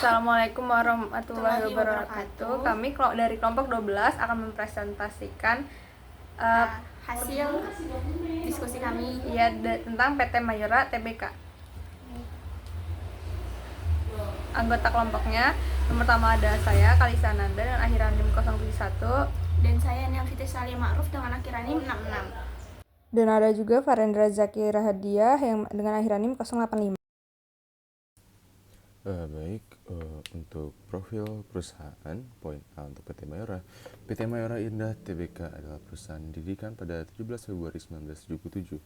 Assalamualaikum warahmatullahi wabarakatuh. Kami dari kelompok 12 akan mempresentasikan hasil diskusi kami tentang PT Mayora Tbk. Anggota kelompoknya yang pertama ada saya, Kalisa Nanda dengan akhir NIM 071, dan saya Nelvita Salim Ma'ruf dengan akhir NIM 66. Dan ada juga Farendra Zaki Rahadiah yang dengan akhir NIM 085. Untuk profil perusahaan, poin A untuk PT Mayora. PT Mayora Indah Tbk adalah perusahaan didirikan pada 17 Februari 1977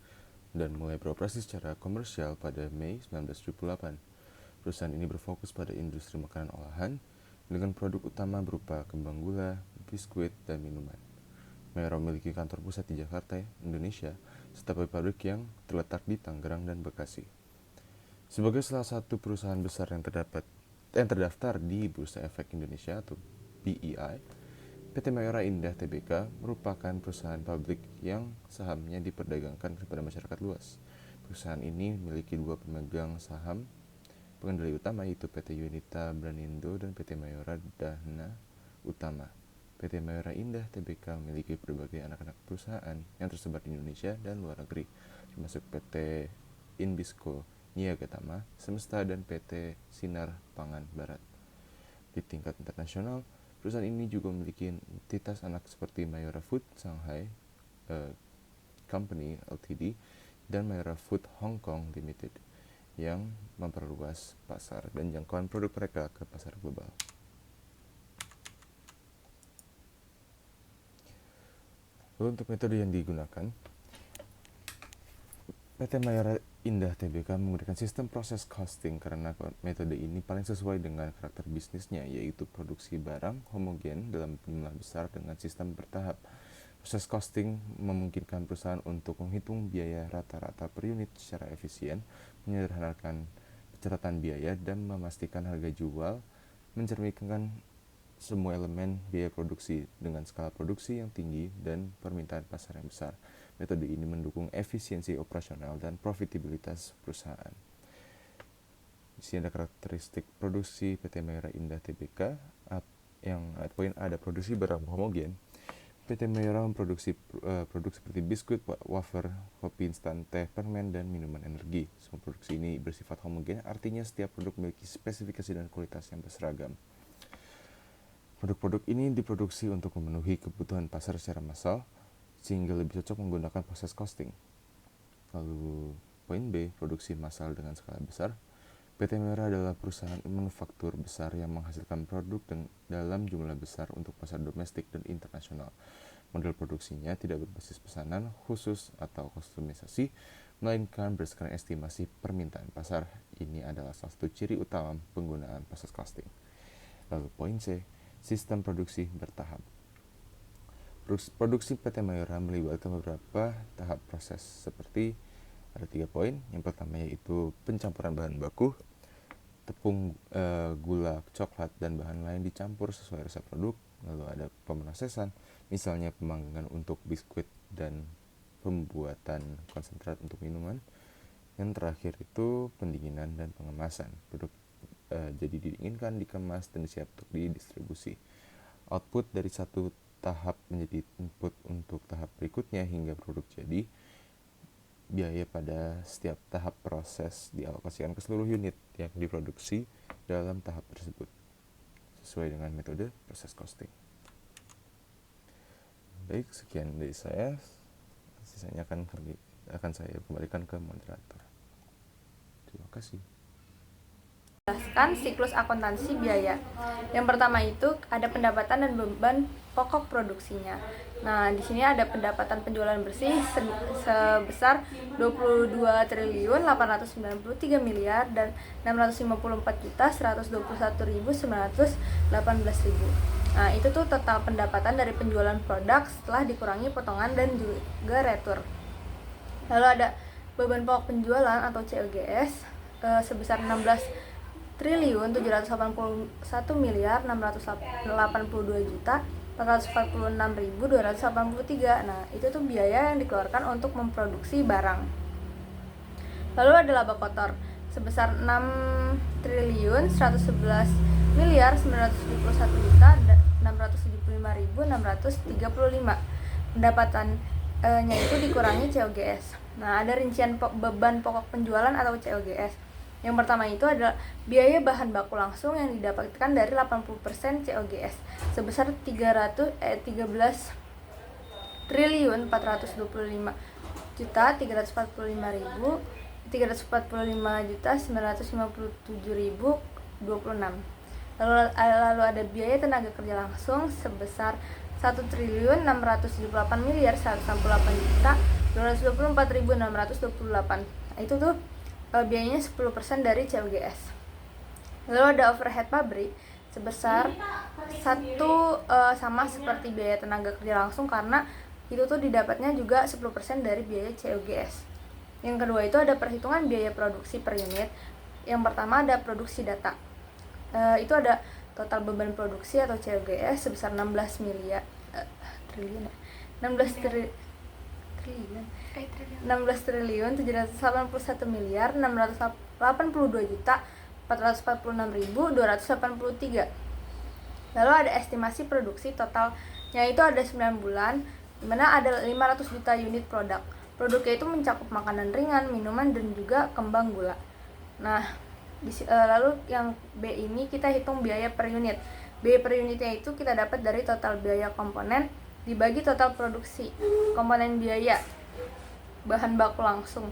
dan mulai beroperasi secara komersial pada Mei 1978. Perusahaan ini berfokus pada industri makanan olahan dengan produk utama berupa kembang gula, biskuit, dan minuman. Mayora memiliki kantor pusat di Jakarta, Indonesia, serta pabrik yang terletak di Tangerang dan Bekasi. Sebagai salah satu perusahaan besar yang terdaftar di Bursa Efek Indonesia atau BEI, PT Mayora Indah Tbk merupakan perusahaan publik yang sahamnya diperdagangkan kepada masyarakat luas. Perusahaan ini memiliki dua pemegang saham pengendali utama, yaitu PT Yunita Branindo dan PT Mayora Dahana Utama. PT Mayora Indah Tbk memiliki berbagai anak-anak perusahaan yang tersebar di Indonesia dan luar negeri, termasuk PT Inbisco Niagatama Semesta dan PT Sinar Pangan Barat. Di tingkat internasional, perusahaan ini juga memiliki entitas anak seperti Mayora Food Shanghai Company Ltd dan Mayora Food Hong Kong Limited yang memperluas pasar dan jangkauan produk mereka ke pasar global. Lalu untuk metode yang digunakan, PT Mayora Indah Tbk menggunakan sistem proses costing karena metode ini paling sesuai dengan karakter bisnisnya, yaitu produksi barang homogen dalam jumlah besar dengan sistem bertahap. Proses costing memungkinkan perusahaan untuk menghitung biaya rata-rata per unit secara efisien, menyederhanakan pencatatan biaya, dan memastikan harga jual mencerminkan semua elemen biaya produksi dengan skala produksi yang tinggi dan permintaan pasar yang besar. Metode ini mendukung efisiensi operasional dan profitabilitas perusahaan. Di sini ada karakteristik produksi PT Mayora Indah Tbk. Yang poin A ada produksi barang homogen. PT Mayora memproduksi produk seperti biskuit, wafer, kopi instan, teh, permen, dan minuman energi. Semua produksi ini bersifat homogen, artinya setiap produk memiliki spesifikasi dan kualitas yang berseragam. Produk-produk ini diproduksi untuk memenuhi kebutuhan pasar secara massal, sehingga lebih cocok menggunakan proses costing. Lalu poin B, produksi massal dengan skala besar. PT Mayora adalah perusahaan manufaktur besar yang menghasilkan produk dalam jumlah besar untuk pasar domestik dan internasional. Model produksinya tidak berbasis pesanan khusus atau kustomisasi, melainkan berdasarkan estimasi permintaan pasar. Ini adalah salah satu ciri utama penggunaan proses costing. Lalu poin C, sistem produksi bertahap. Produksi PT Mayora melibatkan beberapa tahap proses seperti ada 3 poin. Yang pertama yaitu pencampuran bahan baku, tepung, gula, coklat, dan bahan lain dicampur sesuai resep produk. Lalu ada pemrosesan, misalnya pemanggangan untuk biskuit dan pembuatan konsentrat untuk minuman. Yang terakhir itu pendinginan dan pengemasan. Produk jadi didinginkan, dikemas, dan siap untuk didistribusi. Output dari satu tahap menjadi input untuk tahap berikutnya hingga produk jadi. Biaya pada setiap tahap proses dialokasikan ke seluruh unit yang diproduksi dalam tahap tersebut sesuai dengan metode proses costing. Baik, sekian dari saya. Sisanya akan saya kembalikan ke moderator. Terima kasih. Jelaskan siklus akuntansi biaya. Yang pertama itu ada pendapatan dan beban pokok produksinya. Nah, di sini ada pendapatan penjualan bersih sebesar 22.893 miliar dan 654.121.918. Nah, itu tuh total pendapatan dari penjualan produk setelah dikurangi potongan dan juga retur. Lalu ada beban pokok penjualan atau COGS sebesar 16.782.446.283. Nah, itu tuh biaya yang dikeluarkan untuk memproduksi barang. Lalu ada laba kotor sebesar 6.111 635.635. Pendapatannya itu dikurangi COGS. Nah, ada rincian beban pokok penjualan atau COGS. Yang pertama itu adalah biaya bahan baku langsung yang didapatkan dari 80% COGS sebesar 13.345.957.956. Lalu ada biaya tenaga kerja langsung sebesar 1.688.168.224.628. Nah, itu tuh biayanya 10% dari COGS. Lalu ada overhead pabrik sebesar sama seperti biaya tenaga kerja langsung, karena itu tuh didapatnya juga 10% dari biaya COGS. Yang kedua itu ada perhitungan biaya produksi per unit. Yang pertama ada produksi data. Itu ada total beban produksi atau COGS sebesar 16 triliun 781.682.446.283. Lalu ada estimasi produksi totalnya itu ada 9 bulan, di mana ada 500 juta unit produk. Produknya itu mencakup makanan ringan, minuman, dan juga kembang gula. Nah, lalu yang B ini kita hitung biaya per unit. Biaya per unitnya itu kita dapat dari total biaya komponen dibagi total produksi. Komponen biaya bahan baku langsung.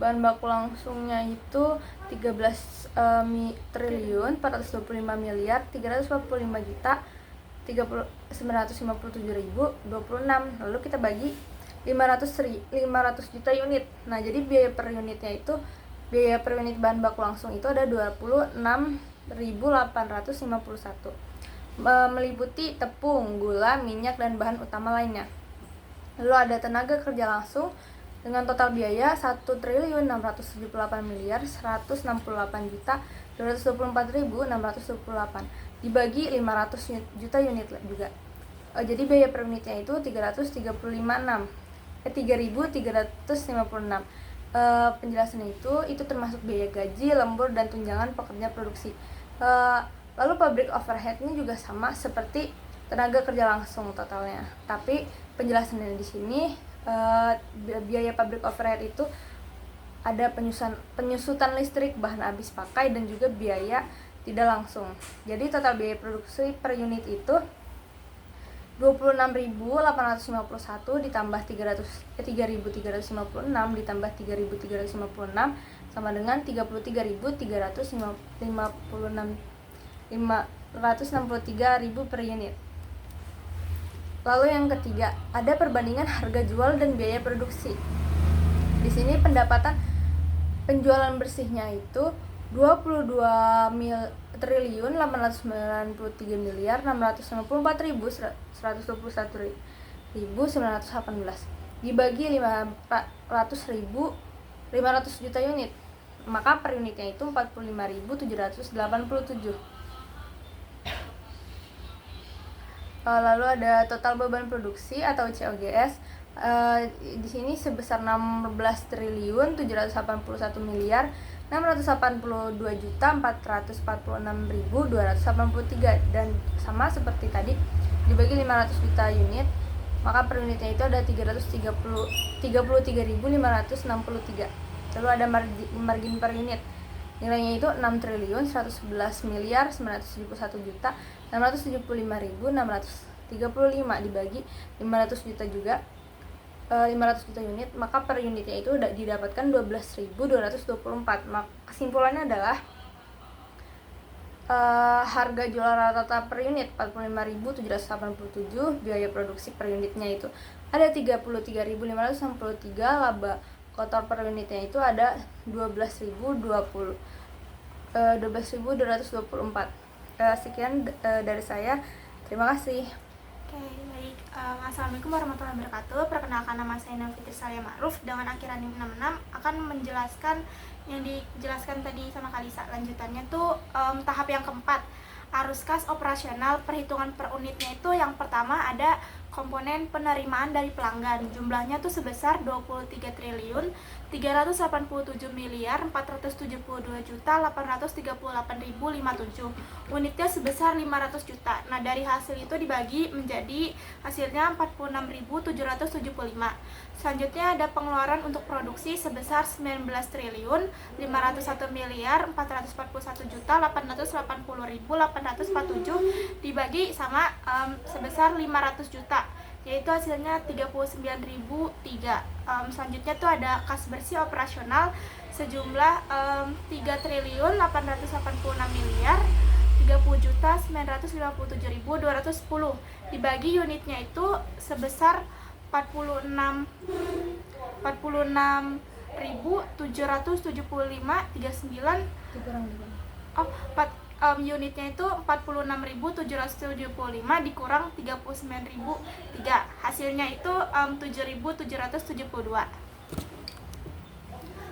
Bahan baku langsungnya itu 13.345.957.26. Lalu kita bagi 500 juta unit. Nah, jadi biaya per unitnya itu, biaya per unit bahan baku langsung itu ada 26.851, meliputi tepung, gula, minyak, dan bahan utama lainnya. Lalu ada tenaga kerja langsung dengan total biaya 1.688.224.628 dibagi 500 juta unit juga. Jadi biaya per unitnya itu 3.356. Penjelasannya itu termasuk biaya gaji, lembur, dan tunjangan pekerja produksi. Lalu pabrik overhead-nya juga sama seperti tenaga kerja langsung totalnya. Tapi penjelasannya di sini, biaya pabrik overhead itu ada penyusutan listrik, bahan habis pakai, dan juga biaya tidak langsung. Jadi total biaya produksi per unit itu 26.851 ditambah 3.356 ditambah 3.356 sama dengan 33.356 per unit. Lalu yang ketiga, ada perbandingan harga jual dan biaya produksi. Di sini pendapatan penjualan bersihnya itu 22.694.121.918 dibagi 500 juta unit, maka per unitnya itu 45.787. Lalu ada total beban produksi atau COGS. Di sini sebesar 16.682.446.283 dan sama seperti tadi dibagi 500 juta unit, maka per unitnya itu ada 33.563. Lalu ada margin per unit, nilainya itu 6.111.971.675.635 dibagi 500 juta juga, 500 juta unit, maka per unitnya itu didapatkan 12.224. Kesimpulannya adalah harga jual rata-rata per unit 45.787, biaya produksi per unitnya itu ada 33.563, laba kotor per unitnya itu ada 12.224. Sekian dari saya. Terima kasih. Oke, baik. Assalamualaikum warahmatullahi wabarakatuh. Perkenalkan, nama saya Nafitri Salia Ma'ruf dengan akhiran 66 akan menjelaskan yang dijelaskan tadi sama Kalisa. Lanjutannya tuh tahap yang keempat, arus kas operasional perhitungan per unitnya itu yang pertama ada komponen penerimaan dari pelanggan. Jumlahnya tuh sebesar 23 triliun 387 miliar 472 juta 838.057. Unitnya sebesar 500 juta. Nah, dari hasil itu dibagi menjadi hasilnya 46.775. Selanjutnya ada pengeluaran untuk produksi sebesar 19 triliun 501 miliar 441 juta 880.847 dibagi sama sebesar 500 juta, yaitu hasilnya 39.003. Selanjutnya tuh ada kas bersih operasional sejumlah 3 triliun 886 miliar 30 juta 957.210 dibagi unitnya itu sebesar 46.775.39. Unitnya itu 46.775 dikurang 39.003. Hasilnya itu 7.772.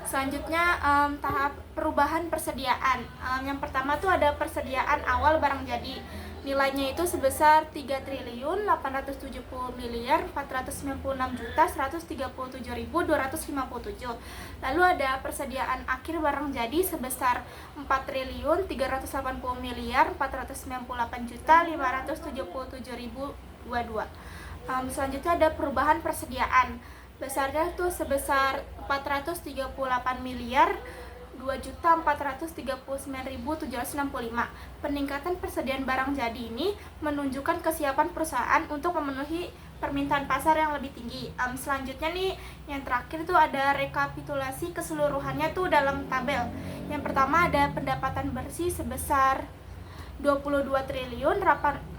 Selanjutnya tahap perubahan persediaan. Yang pertama tuh ada persediaan awal barang jadi. Nilainya itu sebesar 3 triliun 870 miliar 496 juta 137.257. Lalu ada persediaan akhir barang jadi sebesar 4 triliun 380 miliar 498 juta 577.022. Selanjutnya ada perubahan persediaan. Besarnya tuh sebesar 438 miliar 2.439.765. Peningkatan persediaan barang jadi ini menunjukkan kesiapan perusahaan untuk memenuhi permintaan pasar yang lebih tinggi. Selanjutnya nih, yang terakhir tuh ada rekapitulasi keseluruhannya tuh dalam tabel. Yang pertama ada pendapatan bersih sebesar 22 triliun 893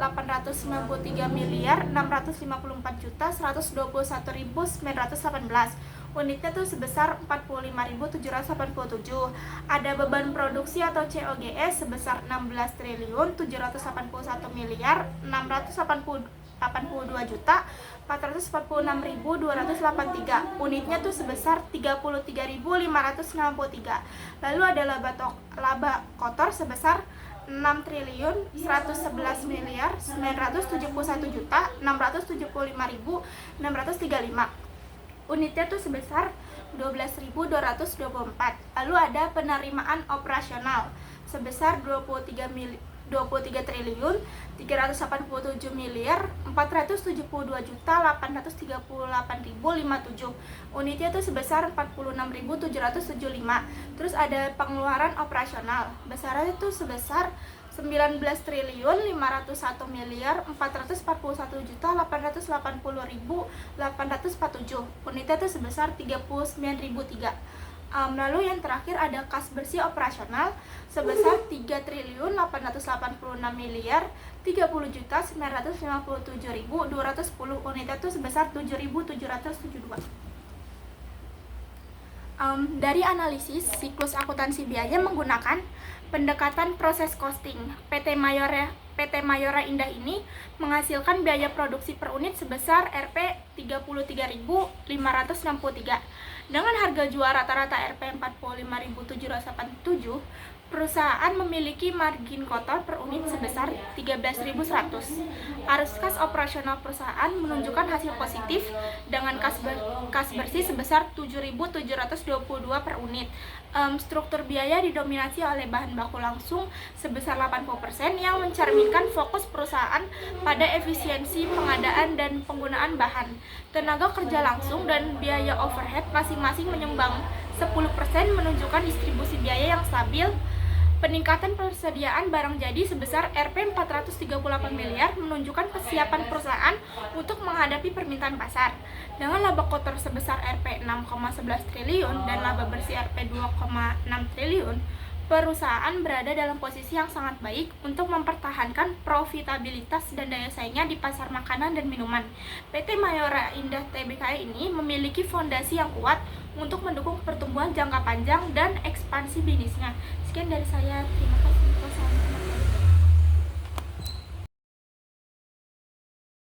miliar 654 juta 121.918. Unitnya tuh sebesar 45.787. Ada beban produksi atau COGS sebesar 16 triliun 781 miliar 682 juta 446.283. Unitnya tuh sebesar 33.563. Lalu ada laba kotor sebesar 6 triliun 111 miliar 971 juta 675.635. Unitnya tuh sebesar 12.224. Lalu ada penerimaan operasional sebesar 23 triliun 387 miliar 472 juta 838.057. Unitnya itu sebesar 46.775. Terus ada pengeluaran operasional. Besarnya itu sebesar 19 triliun 501 miliar 441 juta 880.847. Unitnya itu sebesar 39.003. Lalu yang terakhir ada kas bersih operasional sebesar 3 triliun 886 miliar 30 juta 957.210. Unitnya itu sebesar 7.772. Dari analisis siklus akuntansi biaya menggunakan pendekatan proses costing, PT Mayora Indah ini menghasilkan biaya produksi per unit sebesar Rp 33.563. Dengan harga jual rata-rata Rp 45.787, perusahaan memiliki margin kotor per unit sebesar 13.100. Arus kas operasional perusahaan menunjukkan hasil positif dengan kas bersih sebesar 7.722 per unit. Struktur biaya didominasi oleh bahan baku langsung sebesar 80% yang mencerminkan fokus perusahaan pada efisiensi pengadaan dan penggunaan bahan. Tenaga kerja langsung dan biaya overhead masing-masing menyumbang 10% menunjukkan distribusi biaya yang stabil. Peningkatan persediaan barang jadi sebesar Rp 438 miliar menunjukkan kesiapan perusahaan untuk menghadapi permintaan pasar. Dengan laba kotor sebesar Rp 6,11 triliun dan laba bersih Rp 2,6 triliun, perusahaan berada dalam posisi yang sangat baik untuk mempertahankan profitabilitas dan daya saingnya di pasar makanan dan minuman. PT Mayora Indah Tbk ini memiliki fondasi yang kuat untuk mendukung pertumbuhan jangka panjang dan ekspansi bisnisnya. Sekian dari saya, terima kasih. Wassalamualaikum.